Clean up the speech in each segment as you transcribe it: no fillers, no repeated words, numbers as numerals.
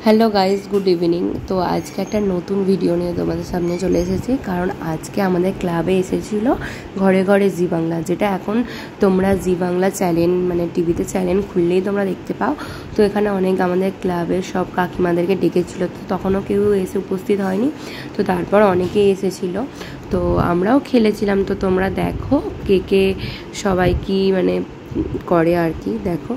Hello guys, good evening. তো আজকে একটা নতুন ভিডিও নিয়ে তোমাদের সামনে চলে এসেছি, কারণ আজকে আমাদের ক্লাবে এসেছিলো ঘরে ঘরে জি বাংলা, যেটা এখন তোমরা জি বাংলা চ্যানেল মানে টিভিতে চ্যানেল খুললেই তোমরা দেখতে পাও। তো এখানে অনেক আমাদের ক্লাবের সব কাকিমাদেরকে ডেকেছিল, তো তখনও কেউ এসে উপস্থিত হয়নি, তো তারপর অনেকেই এসেছিলো, তো আমরাও খেলেছিলাম। তো তোমরা দেখো কে কে সবাই কি মানে করে আর কি, দেখো।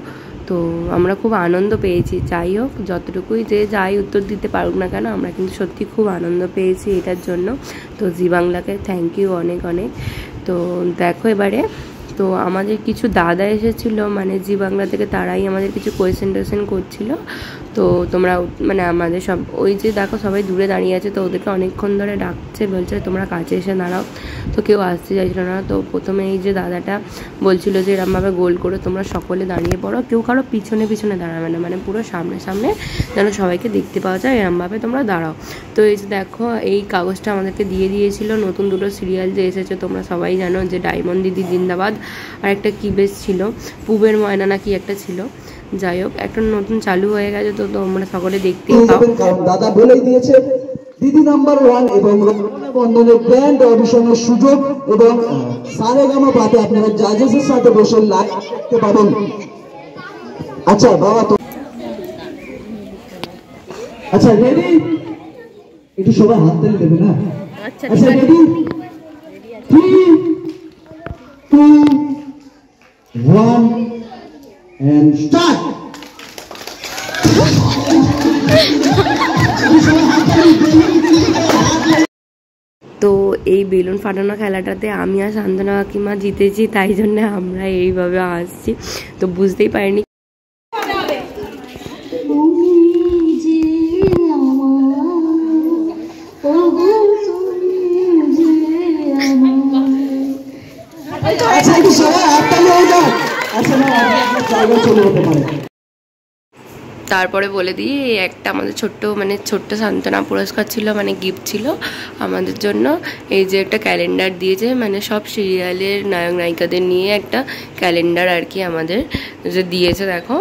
তো আমরা খুব আনন্দ পেয়েছি। যাই হোক, যতটুকুই যে যাই উত্তর দিতে পারুক না কেন, আমরা কিন্তু সত্যি খুব আনন্দ পেয়েছি এটার জন্য। তো জি বাংলাকে থ্যাংক ইউ অনেক অনেক। তো দেখো এবারে, তো আমাদের কিছু দাদা এসেছিলো মানে জি বাংলা থেকে, তারাই আমাদের কিছু কোয়েশ্চেন টোয়েশ্চেন করছিল। তো তোমরা মানে আমাদের সব ওই যে দেখো সবাই দূরে দাঁড়িয়ে আছে, তো ওদেরকে অনেকক্ষণ ধরে ডাকছে, বলছে তোমরা কাছে এসে দাঁড়াও, তো কেউ আসতে চাইছিল না। তো প্রথমে এই যে দাদাটা বলছিল যে এরমভাবে গোল করে তোমরা সকলে দাঁড়িয়ে পড়ো, কেউ কারো পিছনে পিছনে দাঁড়াবে না, মানে পুরো সামনে সামনে যেন সবাইকে দেখতে পাওয়া যায় এরমভাবে তোমরা দাঁড়াও। তো এই যে দেখো এই কাগজটা আমাদেরকে দিয়ে দিয়েছিল, নতুন দুটো সিরিয়াল যে এসেছে তোমরা সবাই জানো, যে ডায়মন্ড দিদি জিন্দাবাদ আর একটা কি বেশ ছিল, পুবের ময়না না কি একটা ছিল। যাই হোক, একটা নতুন চালু হয়ে গেছে, তো তোমরা সকলে দেখতেই পাও। দাদা বলেই দিয়েছে দিদি নাম্বার 1 এবং বন্ধনের ব্যান্ড অডিশনের সুযোগ এবং সারেগামা পাতে আপনারা জাজেসের সাথে বসে লাইভ দেখতে পাবেন। আচ্ছা বাবা, তো আচ্ছা রেডি, একটু সবাই হাত তালি দেবে না? আচ্ছা রেডি, 3 2 1 and start. তো এই বেলুন ফাটানো খেলাটাতে আমি আর শান্তনা কাকিমা জিতেছি, তাই জন্য আমরা এইভাবে আসছি। তো বুঝতেই পারিনি। তারপরে বলে দিই, একটা আমাদের ছোট্ট সান্ত্বনা পুরস্কার ছিল, মানে গিফট ছিল আমাদের জন্য। এই যে একটা ক্যালেন্ডার দিয়েছে, মানে সব সিরিয়ালের নায়ক নায়িকাদের নিয়ে একটা ক্যালেন্ডার আর কি আমাদের যে দিয়েছে, দেখো।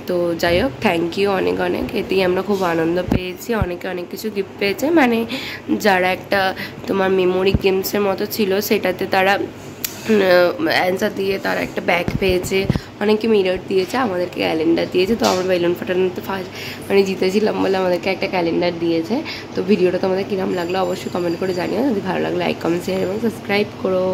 তো যাই হোক, থ্যাংক ইউ অনেক অনেক। এতেই আমরা খুব আনন্দ পেয়েছি, অনেকে অনেক কিছু গিফট পেয়েছে, মানে যারা একটা তোমার মেমোরি গেমসের মতো ছিল, সেটাতে তারা অ্যান্সার দিয়ে তারা একটা ব্যাগ পেয়েছে, অনেকে মিরর দিয়েছে, আমাদেরকে ক্যালেন্ডার দিয়েছে। তো আমরা বেলুন ফাটানোতে ফার্স্ট মানে জিতেছিলাম বলে আমাদেরকে একটা ক্যালেন্ডার দিয়েছে। তো ভিডিওটা তোমাদের কিরম লাগলো অবশ্যই কমেন্ট করে জানিও। যদি ভালো লাগলে লাইক, কমেন্ট, শেয়ার এবং সাবস্ক্রাইব করো।